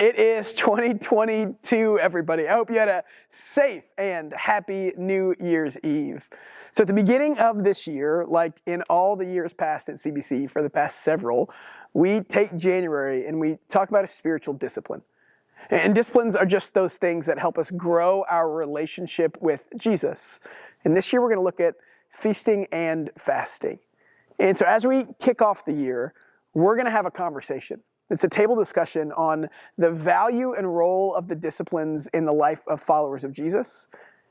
It is 2022, everybody. I hope you had a safe and happy New Year's Eve. So at the beginning of this year, like in all the years past at CBC for the past several, we take January and we talk about a spiritual discipline. And disciplines are just those things that help us grow our relationship with Jesus. And this year we're going to look at feasting and fasting. And so as we kick off the year, we're going to have a conversation. It's a table discussion on the value and role of the disciplines in the life of followers of Jesus.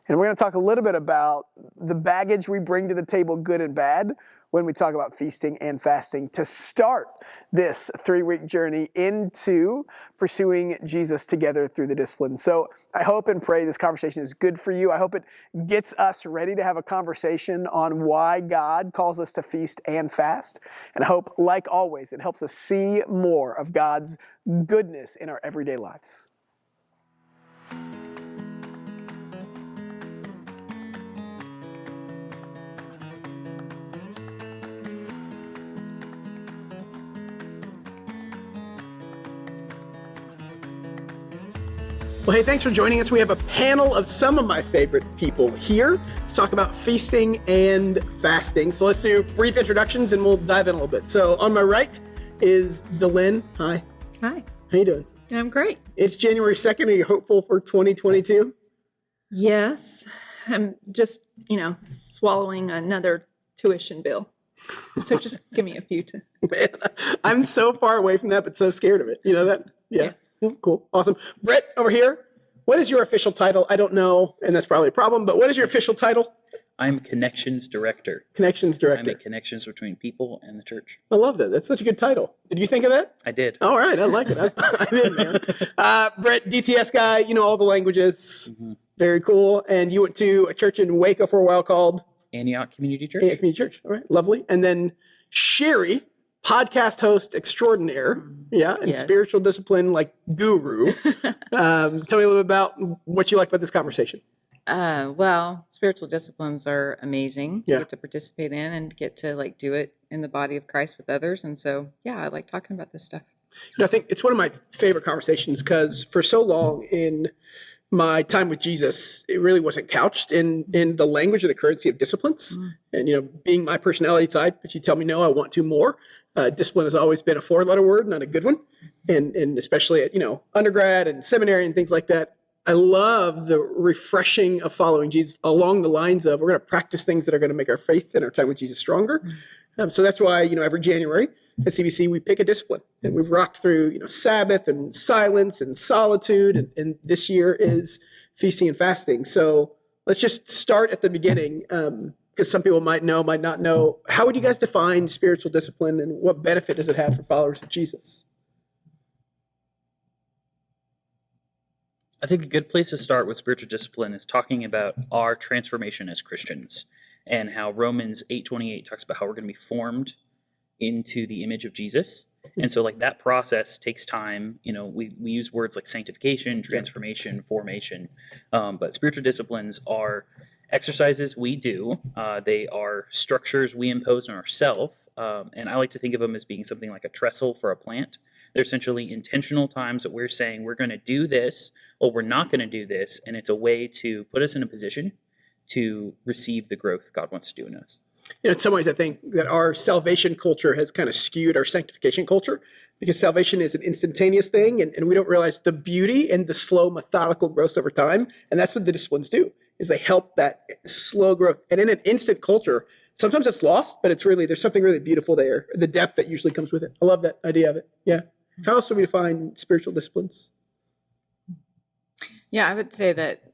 And we're going to talk a little bit about the baggage we bring to the table, good and bad, when we talk about feasting and fasting to start this 3-week journey into pursuing Jesus together through the discipline. So I hope and pray this conversation is good for you. I hope it gets us ready to have a conversation on why God calls us to feast and fast. And I hope, like always, it helps us see more of God's goodness in our everyday lives. Well, hey, thanks for joining us. We have a panel of some of my favorite people here to talk about feasting and fasting. So let's do brief introductions and we'll dive in a little bit. So on my right is Delynn. Hi. Hi. How you doing? I'm great. It's January 2nd. Are you hopeful for 2022? Yes. I'm just, swallowing another tuition bill. So just give me a few to... Man, I'm so far away from that, but so scared of it. You know that? Yeah. Cool. Awesome. Brett, over here. What is your official title? I don't know, and that's probably a problem, but what is your official title? I'm Connections Director. Connections Director. I make connections between people and the church. I love that. That's such a good title. Did you think of that? I did. All right. I like it. I'm in, man. Brett, DTS guy, you know all the languages. Mm-hmm. Very cool. And you went to a church in Waco for a while called? Antioch Community Church. Antioch Community Church. All right. Lovely. And then Sherry, podcast host extraordinaire. Yeah. And Yes. Spiritual discipline like guru. Tell me a little bit about what you like about this conversation. Well, spiritual disciplines are amazing to Yeah. get to participate in and get to do it in the body of Christ with others. And so, I like talking about this stuff. I think it's one of my favorite conversations because for so long in my time with Jesus, it really wasn't couched in the language or the currency of disciplines. And, being my personality type, if you tell me no, I want to more. Discipline has always been a 4-letter word, not a good one. And especially at, undergrad and seminary and things like that. I love the refreshing of following Jesus along the lines of we're going to practice things that are going to make our faith and our time with Jesus stronger. So that's why, every January at CBC, we pick a discipline and we've rocked through, Sabbath and silence and solitude. And this year is feasting and fasting. So let's just start at the beginning because some people might know, might not know. How would you guys define spiritual discipline and what benefit does it have for followers of Jesus? I think a good place to start with spiritual discipline is talking about our transformation as Christians and how Romans 8:28 talks about how we're going to be formed into the image of Jesus. And so that process takes time. We use words like sanctification, transformation, formation, but spiritual disciplines are exercises we do. They are structures we impose on ourselves. And I like to think of them as being something like a trestle for a plant. They're essentially intentional times that we're saying we're going to do this or we're not going to do this. And it's a way to put us in a position to receive the growth God wants to do in us. In some ways, I think that our salvation culture has kind of skewed our sanctification culture because salvation is an instantaneous thing and we don't realize the beauty and the slow, methodical growth over time. And that's what the disciplines do, is they help that slow growth. And in an instant culture, sometimes it's lost, but there's something really beautiful there, the depth that usually comes with it. I love that idea of it. Yeah. How else do we define spiritual disciplines? Yeah, I would say that,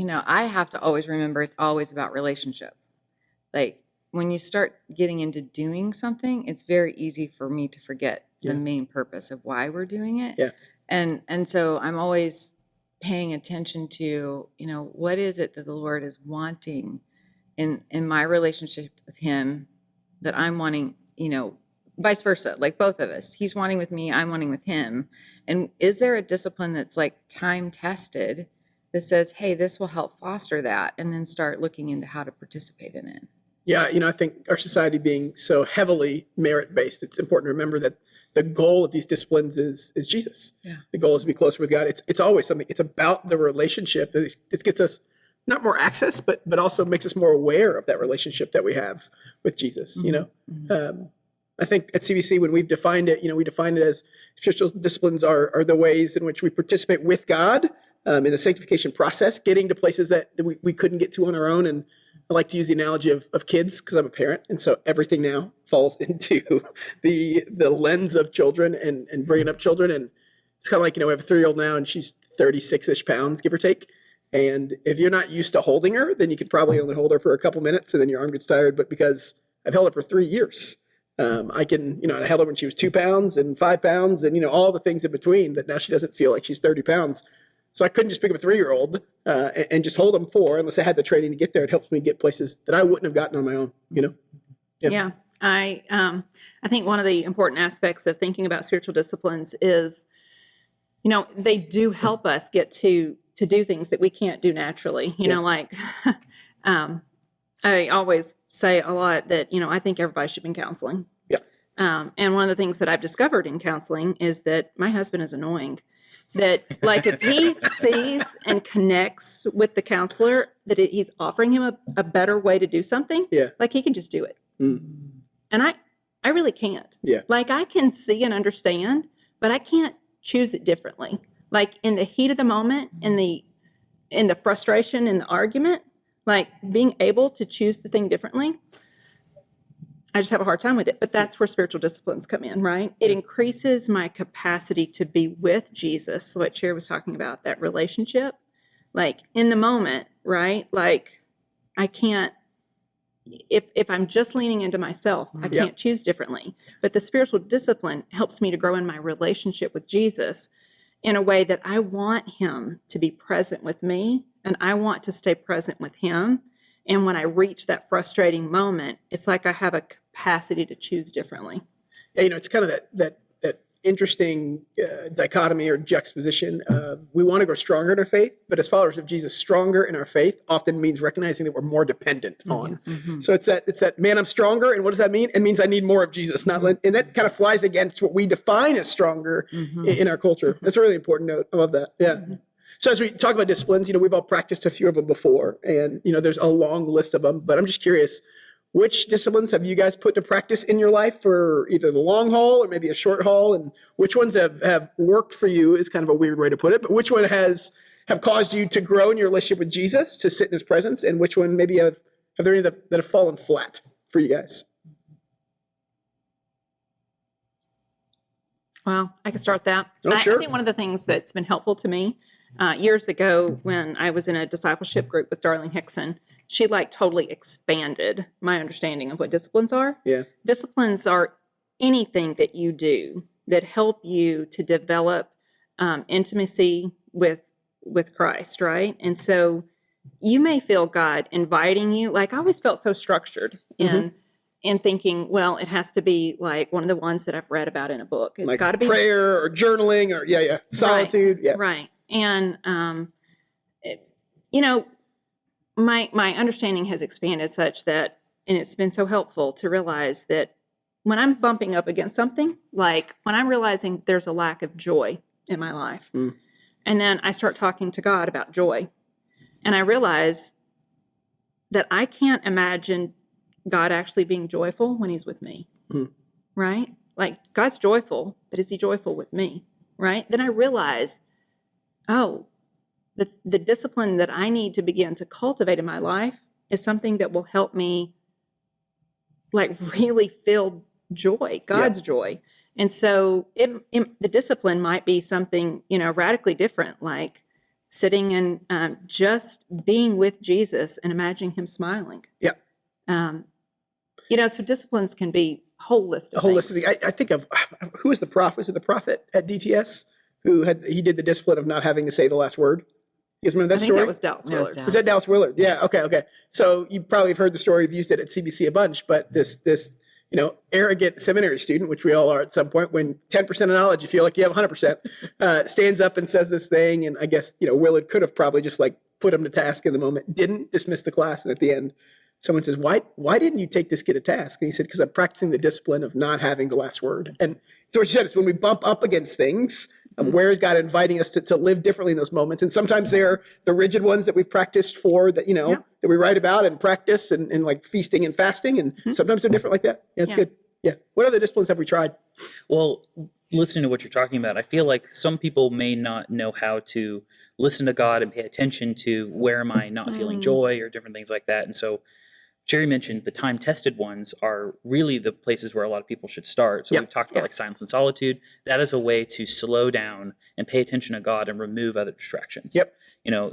I have to always remember it's always about relationship. When you start getting into doing something, it's very easy for me to forget the main purpose of why we're doing it. Yeah. And so I'm always paying attention to, what is it that the Lord is wanting in my relationship with him that I'm wanting, vice versa, like both of us. He's wanting with me, I'm wanting with him. And is there a discipline that's time tested that says, hey, this will help foster that, and then start looking into how to participate in it? Yeah, I think our society being so heavily merit-based, it's important to remember that the goal of these disciplines is Jesus. Yeah. The goal is to be closer with God. It's always something. It's about the relationship. This gets us not more access, but also makes us more aware of that relationship that we have with Jesus. I think at CBC, when we've defined it, we define it as spiritual disciplines are the ways in which we participate with God in the sanctification process, getting to places that we couldn't get to on our own. And I like to use the analogy of kids because I'm a parent. And so everything now falls into the lens of children and bringing up children. And it's kind of like, we have a 3-year-old now and she's 36-ish pounds, give or take. And if you're not used to holding her, then you could probably only hold her for a couple minutes and then your arm gets tired. But because I've held her for 3 years, I can, I held her when she was 2 pounds and 5 pounds and, all the things in between, that now she doesn't feel like she's 30 pounds. So I couldn't just pick up a 3-year-old and just hold them for, unless I had the training to get there. It helps me get places that I wouldn't have gotten on my own, Yeah. I think one of the important aspects of thinking about spiritual disciplines is, they do help us get to do things that we can't do naturally. Like I always say a lot that, I think everybody should be in counseling. Yeah. And one of the things that I've discovered in counseling is that my husband is annoying. That, like, if he sees and connects with the counselor, that he's offering him a better way to do something, like, he can just do it. Mm. And I really can't. Yeah. Like, I can see and understand, but I can't choose it differently. Like, in the heat of the moment, in the frustration, in the argument, like, being able to choose the thing differently, I just have a hard time with it. But that's where spiritual disciplines come in, right? It increases my capacity to be with Jesus, what Chair was talking about, that relationship. Like, in the moment, right? Like, I can't, if I'm just leaning into myself, I can't choose differently. But the spiritual discipline helps me to grow in my relationship with Jesus in a way that I want him to be present with me, and I want to stay present with him. And when I reach that frustrating moment, it's like I have a capacity to choose differently. Yeah, it's kind of that interesting dichotomy or juxtaposition of, we want to grow stronger in our faith, but as followers of Jesus, stronger in our faith often means recognizing that we're more dependent on. Mm-hmm. So it's that, man, I'm stronger. And what does that mean? It means I need more of Jesus. And that kind of flies against what we define as stronger in our culture. That's a really important note. I love that. Yeah. So as we talk about disciplines, we've all practiced a few of them before, and, there's a long list of them, but I'm just curious, which disciplines have you guys put to practice in your life for either the long haul or maybe a short haul, and which ones have worked for you is kind of a weird way to put it, but which one have caused you to grow in your relationship with Jesus, to sit in his presence, and which one maybe have there any that have fallen flat for you guys? Well, I can start that. Oh, sure. I think one of the things that's been helpful to me years ago when I was in a discipleship group with Darlene Hickson, she totally expanded my understanding of what disciplines are. Yeah. Disciplines are anything that you do that help you to develop intimacy with Christ, right? And so you may feel God inviting you. Like, I always felt so structured in thinking, well, it has to be like one of the ones that I've read about in a book. It's like got to be prayer or journaling or solitude. Right, right. And my understanding has expanded such that, and it's been so helpful to realize that when I'm bumping up against something, like when I'm realizing there's a lack of joy in my life, and then I start talking to God about joy, and I realize that I can't imagine God actually being joyful when he's with me, right? Like, God's joyful, but is he joyful with me, right? Then I realize, oh, the discipline that I need to begin to cultivate in my life is something that will help me, like, really feel joy, God's joy. And so the discipline might be something, radically different, like sitting and just being with Jesus and imagining him smiling. Yeah. So disciplines can be a whole list of things. I think of, who was the prophet? Was it the prophet at DTS he did the discipline of not having to say the last word? You guys remember that story? That was Dallas Willard. Was that Dallas Willard? Yeah. Okay. So you probably have heard the story. You've used it at CBC a bunch, but this arrogant seminary student, which we all are at some point, when 10% of knowledge, you feel like you have 100%, stands up and says this thing. And I guess, Willard could have probably just put him to task in the moment, didn't dismiss the class. And at the end, someone says, why didn't you take this kid to task? And he said, because I'm practicing the discipline of not having the last word. And so what you said is when we bump up against things, where is God inviting us to live differently in those moments? And sometimes they're the rigid ones that we've practiced for, that, that we write about and practice, and like feasting and fasting. And sometimes they're different like that. Yeah, it's good. Yeah. What other disciplines have we tried? Well, listening to what you're talking about, I feel like some people may not know how to listen to God and pay attention to where am I not feeling joy or different things like that. And so Jerry mentioned the time-tested ones are really the places where a lot of people should start. So we've talked about like silence and solitude. That is a way to slow down and pay attention to God and remove other distractions.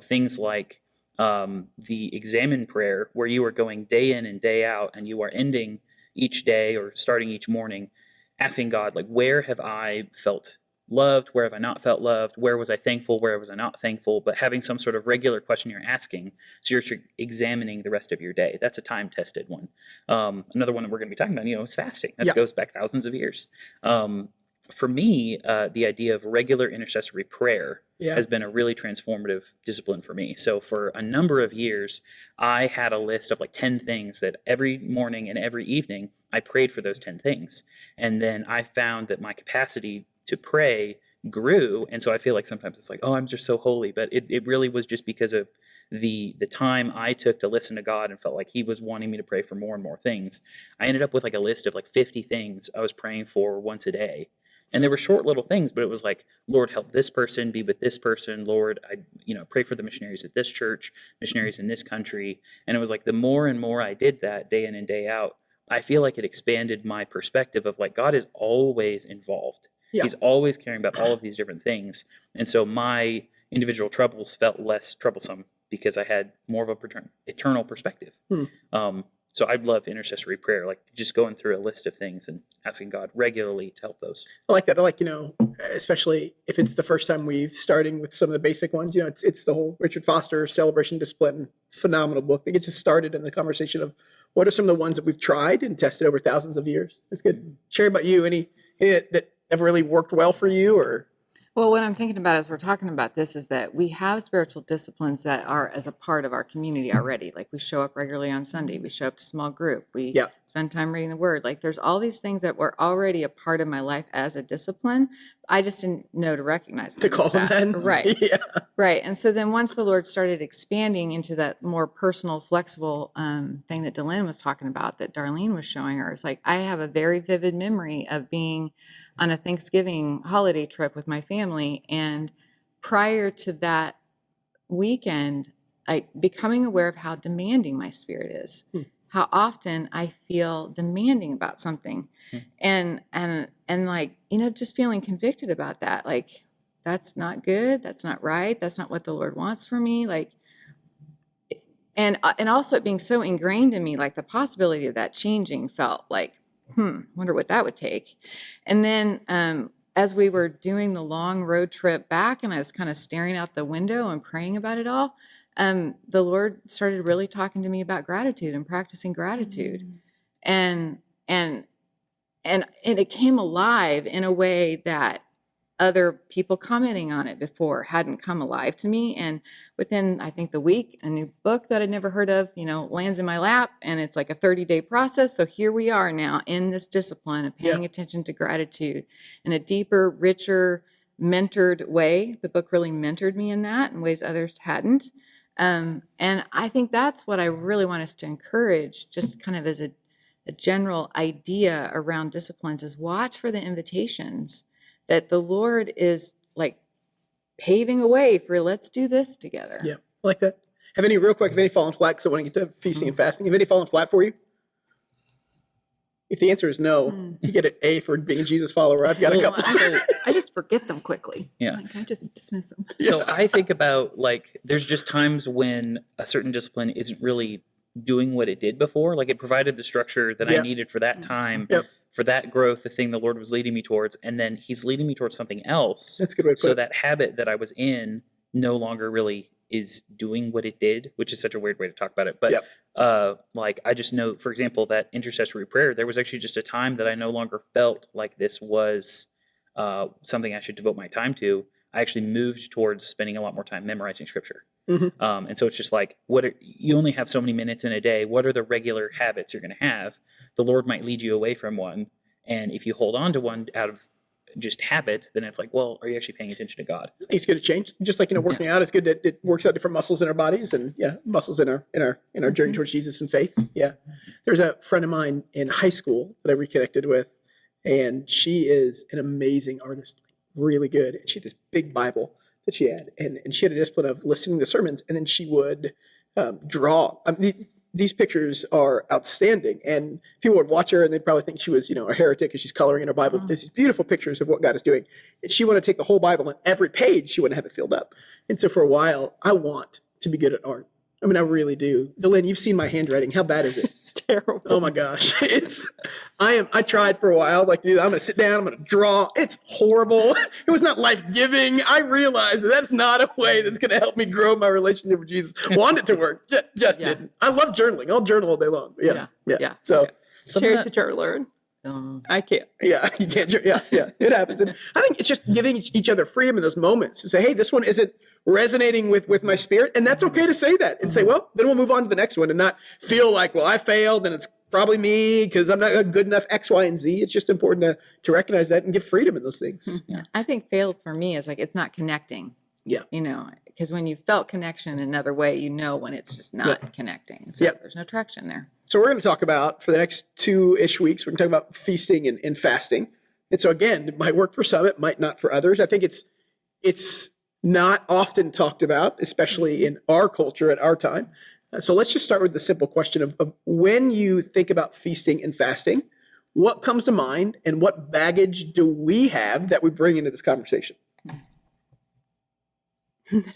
Things like the examine prayer, where you are going day in and day out, and you are ending each day or starting each morning asking God, like, where have I felt loved? Where have I not felt loved? Where was I thankful? Where was I not thankful? But having some sort of regular question you're asking, so you're examining the rest of your day. That's a time-tested one. Another one that we're going to be talking about, is fasting. That goes back thousands of years. For me, the idea of regular intercessory prayer has been a really transformative discipline for me. So for a number of years, I had a list of like 10 things that every morning and every evening I prayed for those 10 things. And then I found that my capacity to pray grew. And so I feel like sometimes it's like, oh, I'm just so holy. But it really was just because of the time I took to listen to God and felt like he was wanting me to pray for more and more things. I ended up with like a list of like 50 things I was praying for once a day. And they were short little things, but it was like, Lord, help this person, be with this person. Lord, I pray for the missionaries at this church, missionaries in this country. And it was like the more and more I did that day in and day out, I feel like it expanded my perspective of like, God is always involved. He's always caring about all of these different things. And so my individual troubles felt less troublesome because I had more of a eternal perspective. So I love intercessory prayer, like just going through a list of things and asking God regularly to help those. I like that. I like, especially if it's the first time starting with some of the basic ones, it's the whole Richard Foster Celebration Discipline, phenomenal book that gets us started in the conversation of what are some of the ones that we've tried and tested over thousands of years. That's good. Share about you, any that have really worked well for you, or? Well, what I'm thinking about as we're talking about this is that we have spiritual disciplines that are as a part of our community already. Like we show up regularly on Sunday, we show up to small group, we spend time reading the word. Like there's all these things that were already a part of my life as a discipline. I just didn't know to recognize them. To call them then? Right. Right. And so then once the Lord started expanding into that more personal, flexible thing that Dylan was talking about, that Darlene was showing her, it's like I have a very vivid memory of being on a Thanksgiving holiday trip with my family. And prior to that weekend, becoming aware of how demanding my spirit is, how often I feel demanding about something, and like, just feeling convicted about that. Like, that's not good. That's not right. That's not what the Lord wants for me. Like, and also it being so ingrained in me, like the possibility of that changing felt like, wonder what that would take. And then as we were doing the long road trip back and I was kind of staring out the window and praying about it all, the Lord started really talking to me about gratitude and practicing gratitude. And it came alive in a way that other people commenting on it before hadn't come alive to me. And within, I think, the week, a new book that I'd never heard of, lands in my lap, and it's like a 30-day process. So here we are now in this discipline of paying attention to gratitude in a deeper, richer, mentored way. The book really mentored me in that in ways others hadn't. And I think that's what I really want us to encourage, just kind of as a general idea around disciplines, is watch for the invitations that the Lord is like paving a way for, let's do this together. Yeah, I like that. Have any fallen flat? Because I want to get to feasting and fasting. Have any fallen flat for you? If the answer is no, you get an A for being a Jesus follower. I've got a couple. I just forget them quickly. Yeah. Like, I just dismiss them. So I think about, like, there's just times when a certain discipline isn't really doing what it did before. Like, it provided the structure that I needed for that time, for that growth, the thing the Lord was leading me towards. And then he's leading me towards something else. That's a good way to put it. So that habit that I was in no longer really is doing what it did, which is such a weird way to talk about it. But like, I just know, for example, that intercessory prayer, there was actually just a time that I no longer felt like this was something I should devote my time to. I actually moved towards spending a lot more time memorizing scripture. And so it's just like, you only have so many minutes in a day. What are the regular habits you're going to have? The Lord might lead you away from one. And if you hold on to one out of just habit, then it's like, well, are you actually paying attention to God? It's good to change. Just like, working out is good. It works out different muscles in our bodies, and muscles in our journey towards Jesus and faith. Yeah. There's a friend of mine in high school that I reconnected with, and she is an amazing artist, really good. And she had this big Bible that she had, and she had a discipline of listening to sermons, and then she would draw. These pictures are outstanding, and people would watch her and they'd probably think she was, a heretic because she's coloring in her Bible. But there's these beautiful pictures of what God is doing. And she wanted to take the whole Bible, and every page she wanted to have it filled up. And so for a while, I want to be good at art. I mean, I really do. Delaney, you've seen my handwriting. How bad is it? It's terrible. Oh my gosh. I tried for a while, like, dude, I'm going to sit down, I'm going to draw. It's horrible. It was not life-giving. I realized that's not a way that's going to help me grow my relationship with Jesus. Wanted to work, just didn't. I love journaling. I'll journal all day long. Yeah. So Cherish the journaler. I can't. Yeah, you can't. Yeah, it happens. And I think it's just giving each other freedom in those moments to say, hey, this one isn't resonating with my spirit. And that's okay to say that and say, well, then we'll move on to the next one and not feel like, well, I failed and it's probably me because I'm not good enough X, Y, and Z. It's just important to recognize that and give freedom in those things. Yeah. I think failed for me is like, it's not connecting. Yeah. Because when you felt connection in another way, when it's just not connecting. So there's no traction there. So we're going to talk about, for the next 2-ish weeks, we're going to talk about feasting and fasting. And so again, it might work for some, it might not for others. I think it's not often talked about, especially in our culture at our time. So let's just start with the simple question of when you think about feasting and fasting, what comes to mind and what baggage do we have that we bring into this conversation?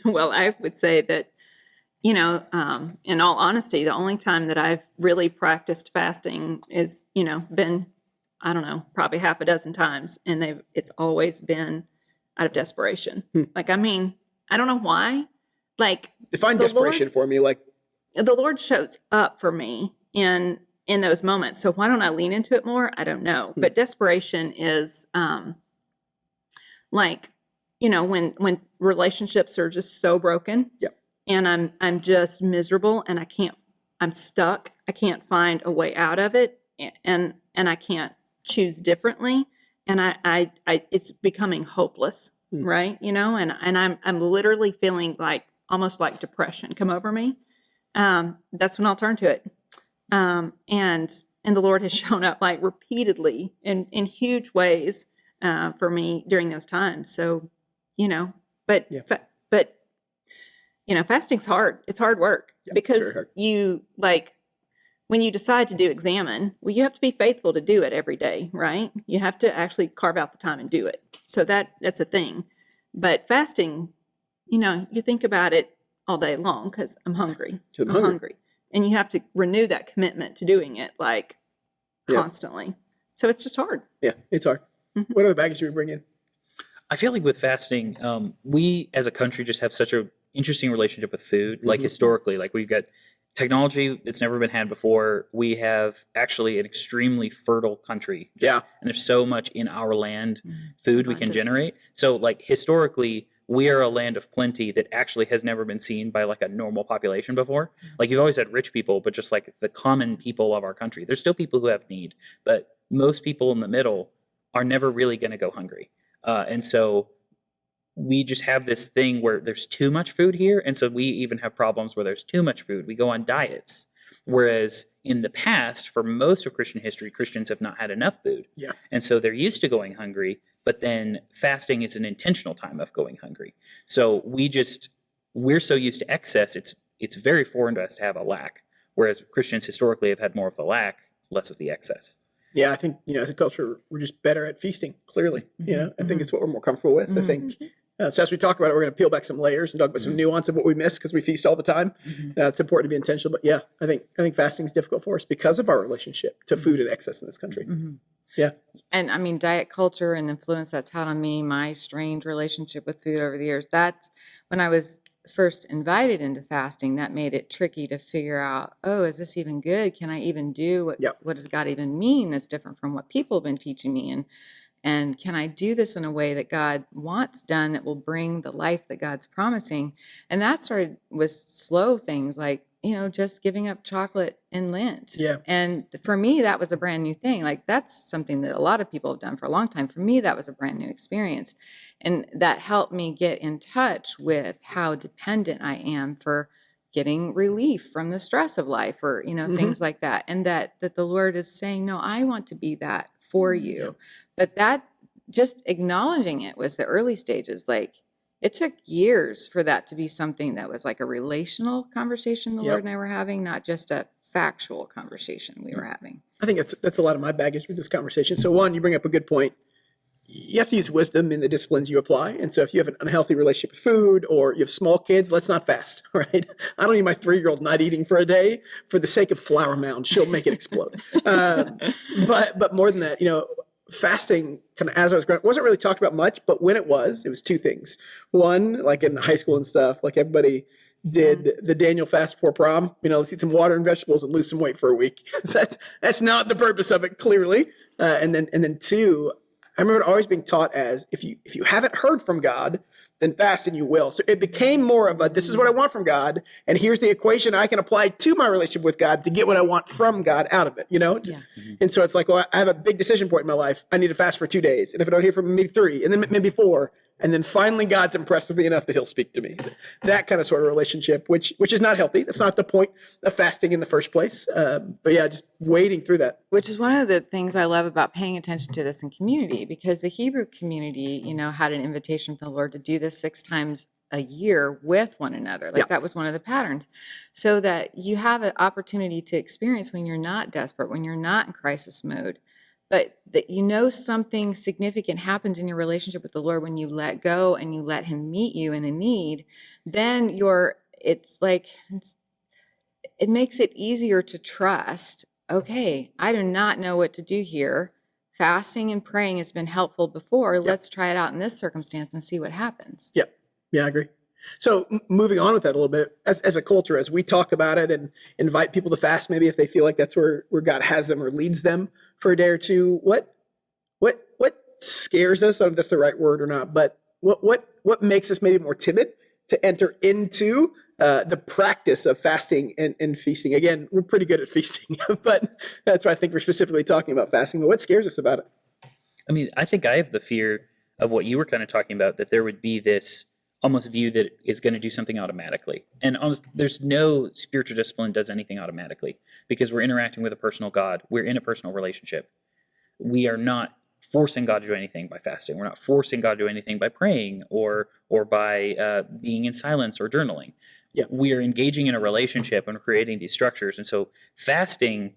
Well, I would say that, in all honesty, the only time that I've really practiced fasting is, been, I don't know, probably half a dozen times. And it's always been out of desperation. Like, I don't know why. Like, define desperation for me. Like, the Lord shows up for me in those moments. So why don't I lean into it more? I don't know. But desperation is, when relationships are just so broken, and I'm just miserable, and I'm stuck. I can't find a way out of it, and I can't choose differently, and I it's becoming hopeless, right? And I'm literally feeling like almost like depression come over me. That's when I'll turn to it, and the Lord has shown up like repeatedly in huge ways for me during those times. So. But fasting's hard. It's hard work because you when you decide to do examine, well, you have to be faithful to do it every day, right? You have to actually carve out the time and do it. So that's a thing. But fasting, you think about it all day long because I'm hungry. I'm hungry. And you have to renew that commitment to doing it constantly. So it's just hard. Yeah, it's hard. What other baggage do we bring in? I feel like with fasting, we as a country just have such an interesting relationship with food. Like historically, like we've got technology that's never been had before. We have actually an extremely fertile country. And there's so much in our land, food we can generate. So like historically, we are a land of plenty that actually has never been seen by like a normal population before. Like you've always had rich people, but just like the common people of our country, there's still people who have need, but most people in the middle are never really going to go hungry. And so we just have this thing where there's too much food here. And so we even have problems where there's too much food. We go on diets. Whereas in the past, for most of Christian history, Christians have not had enough food. And so they're used to going hungry, but then fasting is an intentional time of going hungry. So we're so used to excess, it's very foreign to us to have a lack. Whereas Christians historically have had more of the lack, less of the excess. Yeah, I think, as a culture, we're just better at feasting, clearly. I think it's what we're more comfortable with. I think, so as we talk about it, we're going to peel back some layers and talk about some nuance of what we miss because we feast all the time. It's important to be intentional. But I think fasting is difficult for us because of our relationship to food and excess in this country. Yeah. And diet culture and influence that's had on me, my strained relationship with food over the years, that's when I was first invited into fasting, that made it tricky to figure out, is this even good? Can I even do what does God even mean that's different from what people have been teaching me? And can I do this in a way that God wants done that will bring the life that God's promising? And that started with slow things like, just giving up chocolate in Lent. Yeah. And for me, that was a brand new thing. Like, that's something that a lot of people have done for a long time. For me, that was a brand new experience. And that helped me get in touch with how dependent I am for getting relief from the stress of life, or, things like that. And that the Lord is saying, no, I want to be that for you. But that, just acknowledging it, was the early stages. Like, it took years for that to be something that was like a relational conversation the Lord and I were having, not just a factual conversation we were having. I think that's a lot of my baggage with this conversation. So one, you bring up a good point. You have to use wisdom in the disciplines you apply. And so if you have an unhealthy relationship with food, or you have small kids, let's not fast, right? I don't need my 3-year-old not eating for a day for the sake of Flour Mound. She'll make it explode. But more than that, fasting, kind of as I was growing up, wasn't really talked about much, but when it was 2 things. One, like in high school and stuff, like everybody did the Daniel fast before prom. Let's eat some water and vegetables and lose some weight for a week. So that's not the purpose of it, clearly. And then 2, I remember it always being taught as, if you haven't heard from God, then fast and you will. So it became more of a, this is what I want from God, and here's the equation I can apply to my relationship with God to get what I want from God out of it, Yeah. And so it's like, well, I have a big decision point in my life. I need to fast for 2 days. And if I don't hear from him, maybe 3, and then maybe 4. And then finally God's impressed with me enough that he'll speak to me. That kind of sort of relationship, which is not healthy. That's not the point of fasting in the first place. But yeah, just wading through that. Which is one of the things I love about paying attention to this in community, because the Hebrew community, had an invitation from the Lord to do this 6 times a year with one another. Like, that was one of the patterns. So that you have an opportunity to experience when you're not desperate, when you're not in crisis mode, but that something significant happens in your relationship with the Lord when you let go and you let him meet you in a need. Then it makes it easier to trust, okay, I do not know what to do here. Fasting and praying has been helpful before. Let's try it out in this circumstance and see what happens. Yeah, I agree. So moving on with that a little bit, as a culture, as we talk about it and invite people to fast, maybe if they feel like that's where God has them or leads them for a day or two, what scares us? I don't know if that's the right word or not, but what makes us maybe more timid to enter into the practice of fasting and feasting? Again, we're pretty good at feasting, but that's why I think we're specifically talking about fasting. But what scares us about it? I mean, I think I have the fear of what you were kind of talking about, that there would be this almost view that is going to do something automatically. And there's no spiritual discipline does anything automatically, because we're interacting with a personal God. We're in a personal relationship. We are not forcing God to do anything by fasting. We're not forcing God to do anything by praying or by being in silence or journaling. Yeah. We are engaging in a relationship and creating these structures. And so fasting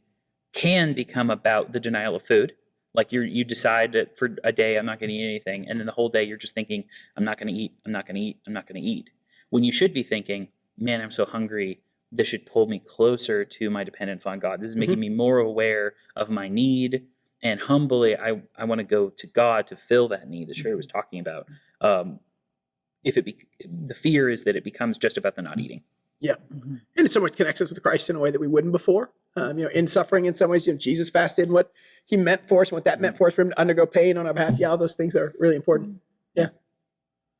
can become about the denial of food. Like you decide that for a day, I'm not going to eat anything. And then the whole day you're just thinking, I'm not going to eat, I'm not going to eat, I'm not going to eat. When you should be thinking, man, I'm so hungry. This should pull me closer to my dependence on God. This is making me more aware of my need. And humbly, I want to go to God to fill that need that Sherry was talking about. The fear is that it becomes just about the not eating. Yeah. And in some ways connects us with Christ in a way that we wouldn't before. In suffering, in some ways, Jesus fasted and what he meant for us and what that meant for us, for him to undergo pain on our behalf. Yeah, all those things are really important. Yeah.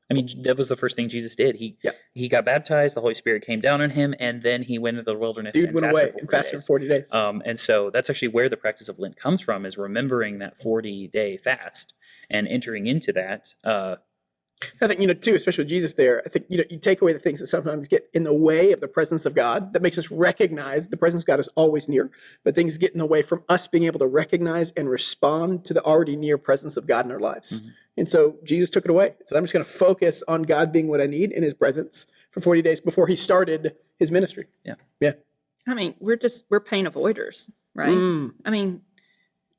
I mean, that was the first thing Jesus did. He got baptized, the Holy Spirit came down on him, and then he went into the wilderness and went away and fasted for 40 days. And so that's actually where the practice of Lent comes from, is remembering that 40-day fast and entering into that. I think, too, especially with Jesus there, I think, you take away the things that sometimes get in the way of the presence of God. That makes us recognize the presence of God is always near, but things get in the way from us being able to recognize and respond to the already near presence of God in our lives. Mm-hmm. And so Jesus took it away. He said, I'm just going to focus on God being what I need in his presence for 40 days before he started his ministry. Yeah. Yeah. I mean, we're pain avoiders, right? I mean,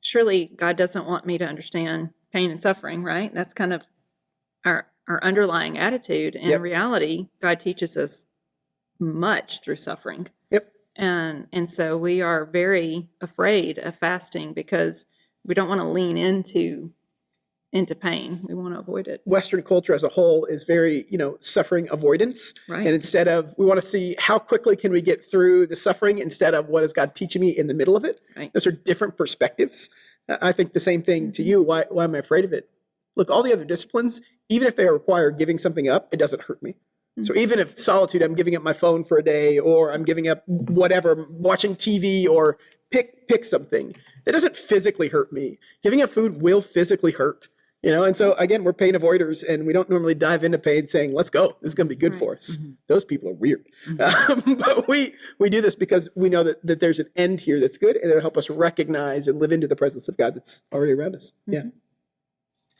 surely God doesn't want me to understand pain and suffering, right? That's kind of our underlying attitude. And in reality, God teaches us much through suffering. Yep. And so we are very afraid of fasting because we don't want to lean into pain. We want to avoid it. Western culture as a whole is very, suffering avoidance. Right. And instead of, we want to see how quickly can we get through the suffering instead of what is God teaching me in the middle of it. Right. Those are different perspectives. I think the same thing to you. Why am I afraid of it? Look, all the other disciplines, even if they require giving something up, it doesn't hurt me. So even if solitude, I'm giving up my phone for a day, or I'm giving up whatever, watching TV, or pick something, that doesn't physically hurt me. Giving up food will physically hurt, and so again, we're pain avoiders, and we don't normally dive into pain saying, let's go, this is going to be good for us. Those people are weird. But we do this because we know that there's an end here that's good, and it'll help us recognize and live into the presence of God that's already around us. Yeah.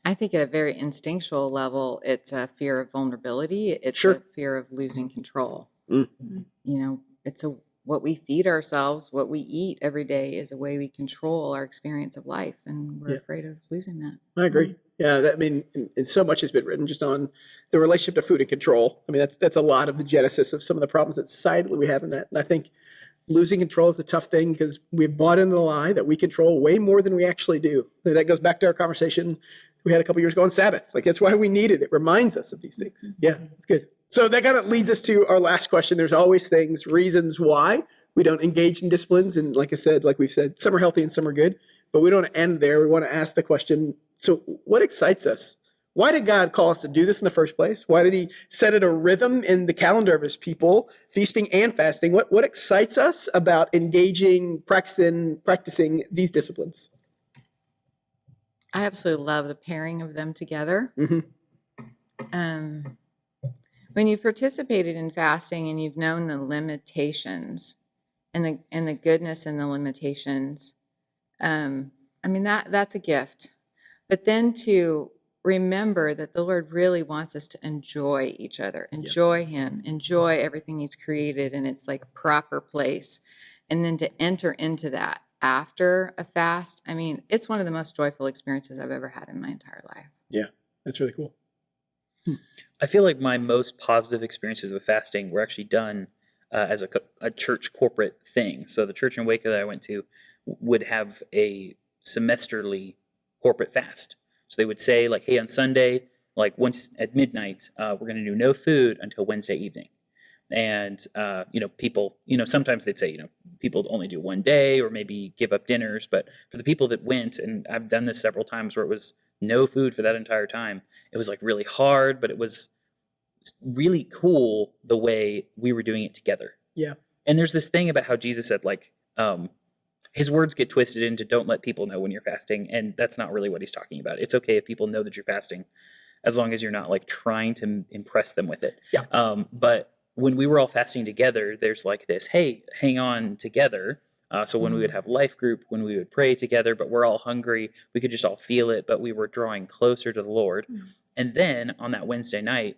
I think at a very instinctual level, it's a fear of vulnerability. It's Sure. a fear of losing control. It's what we feed ourselves, what we eat every day is a way we control our experience of life, and we're afraid of losing that. I agree. Yeah, and so much has been written just on the relationship to food and control. I mean, that's a lot of the genesis of some of the problems that societally we have in that. And I think losing control is a tough thing because we've bought into the lie that we control way more than we actually do. And that goes back to our conversation we had a couple years ago on Sabbath. Like, that's why we need it. It reminds us of these things. Yeah, it's good. So that kind of leads us to our last question. There's always reasons why we don't engage in disciplines. And like I said, like we've said, some are healthy and some are good, but we don't end there. We want to ask the question, so what excites us? Why did God call us to do this in the first place? Why did he set it a rhythm in the calendar of his people, feasting and fasting? What excites us about engaging, practicing these disciplines? I absolutely love the pairing of them together. When you've participated in fasting and you've known the limitations and the goodness and the limitations, that's a gift. But then to remember that the Lord really wants us to enjoy each other, enjoy him, enjoy everything he's created in its like proper place, and then to enter into that after a fast. I mean, it's one of the most joyful experiences I've ever had in my entire life. Yeah, that's really cool. I feel like my most positive experiences with fasting were actually done as a church corporate thing. So the church in Waco that I went to would have a semesterly corporate fast. So they would say, like, hey, on Sunday, like once at midnight, we're going to do no food until Wednesday evening. And, people, sometimes they'd say, people only do one day or maybe give up dinners. But for the people that went, and I've done this several times where it was no food for that entire time, it was like really hard, but it was really cool the way we were doing it together. Yeah. And there's this thing about how Jesus said, like, his words get twisted into don't let people know when you're fasting. And that's not really what he's talking about. It's okay if people know that you're fasting, as long as you're not like trying to impress them with it. Yeah. But when we were all fasting together, there's like this, hey, hang on together. So when we would have life group, when we would pray together, but we're all hungry, we could just all feel it, but we were drawing closer to the Lord. And then on that Wednesday night,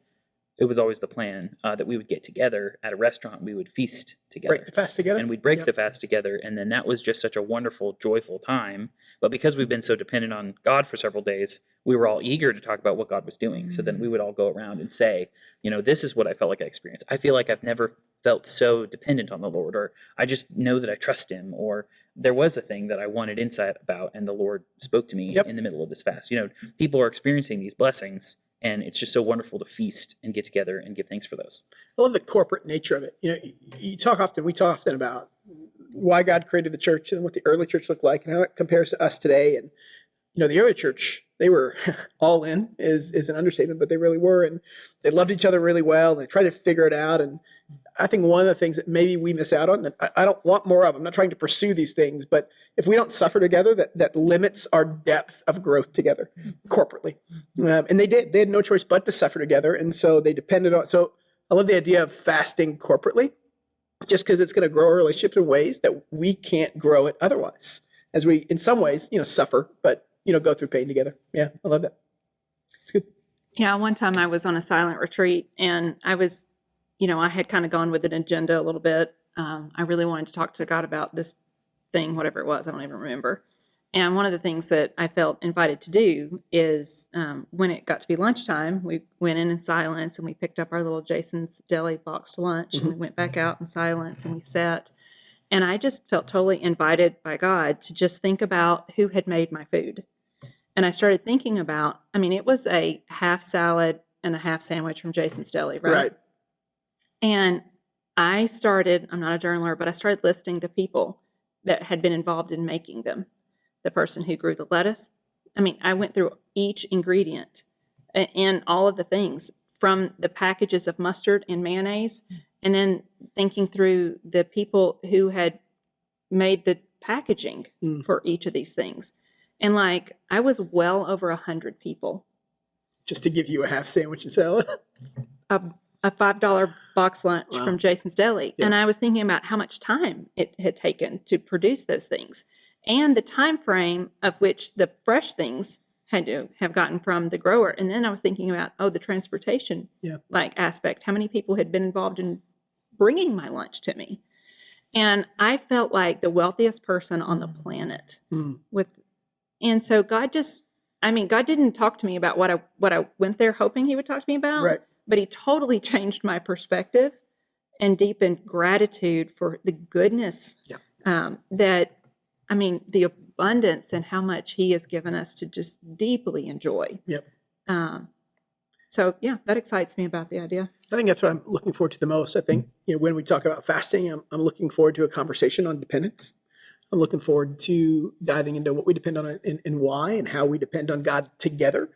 it was always the plan that we would get together at a restaurant. We would feast together. Break the fast together. And we'd break the fast together. And then that was just such a wonderful, joyful time. But because we've been so dependent on God for several days, we were all eager to talk about what God was doing. So then we would all go around and say, this is what I felt like I experienced. I feel like I've never felt so dependent on the Lord, or I just know that I trust him, or there was a thing that I wanted insight about and the Lord spoke to me in the middle of this fast. People are experiencing these blessings, and it's just so wonderful to feast and get together and give thanks for those. I love the corporate nature of it. We talk often about why God created the church and what the early church looked like and how it compares to us today. And, the early church, they were all in is an understatement, but they really were. And they loved each other really well. And they tried to figure it out. And I think one of the things that maybe we miss out on, that I don't want more of, I'm not trying to pursue these things, but if we don't suffer together, that limits our depth of growth together corporately. And they had no choice but to suffer together. And so they depended on, so I love the idea of fasting corporately, just because it's going to grow our relationship in ways that we can't grow it otherwise. As we, in some ways, suffer, but, go through pain together. Yeah, I love that. It's good. Yeah, one time I was on a silent retreat, and I was, I had kind of gone with an agenda a little bit. I really wanted to talk to God about this thing, whatever it was, I don't even remember. And one of the things that I felt invited to do is when it got to be lunchtime, we went in silence and we picked up our little Jason's Deli boxed lunch and we went back out in silence and we sat. And I just felt totally invited by God to just think about who had made my food. And I started thinking about, it was a half salad and a half sandwich from Jason's Deli, right? Right. And I started, I'm not a journaler, but I started listing the people that had been involved in making them. the person who grew the lettuce. I mean, I went through each ingredient and all of the things, from the packages of mustard and mayonnaise, and then thinking through the people who had made the packaging for each of these things. And like, I was well over 100 people. Just to give you a half sandwich and salad. A $5 box lunch Wow. from Jason's Deli. Yeah. And I was thinking about how much time it had taken to produce those things, and the time frame of which the fresh things had to have gotten from the grower. And then I was thinking about, the transportation like aspect, how many people had been involved in bringing my lunch to me. And I felt like the wealthiest person on the planet and so God didn't talk to me about what I went there hoping he would talk to me about, Right. but he totally changed my perspective and deepened gratitude for the goodness the abundance and how much he has given us to just deeply enjoy. Yep. So yeah, that excites me about the idea. I think that's what I'm looking forward to the most. I think, when we talk about fasting, I'm looking forward to a conversation on dependence. I'm looking forward to diving into what we depend on and why, and how we depend on God together.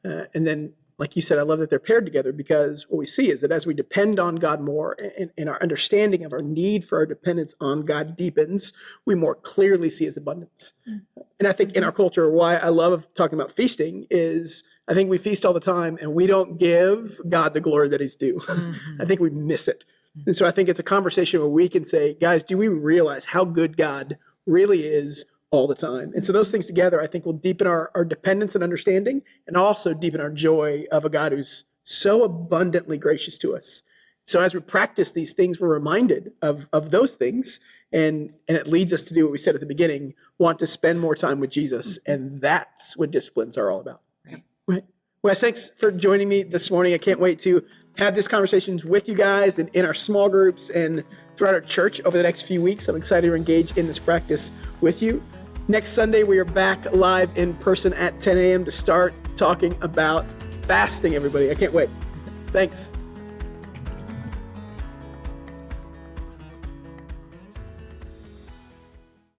And then, like you said, I love that they're paired together, because what we see is that as we depend on God more and our understanding of our need for our dependence on God deepens, we more clearly see his abundance. And I think in our culture, why I love talking about feasting is I think we feast all the time and we don't give God the glory that he's due. I think we miss it. And so I think it's a conversation where we can say, guys, do we realize how good God really is all the time? And so those things together, I think, will deepen our dependence and understanding, and also deepen our joy of a God who's so abundantly gracious to us. So as we practice these things, we're reminded of those things, and it leads us to do what we said at the beginning, want to spend more time with Jesus, and that's what disciplines are all about. Right. Wes, thanks for joining me this morning. I can't wait to have these conversations with you guys and in our small groups and throughout our church over the next few weeks. I'm excited to engage in this practice with you. Next Sunday, we are back live in person at 10 a.m. to start talking about fasting, everybody. I can't wait. Thanks.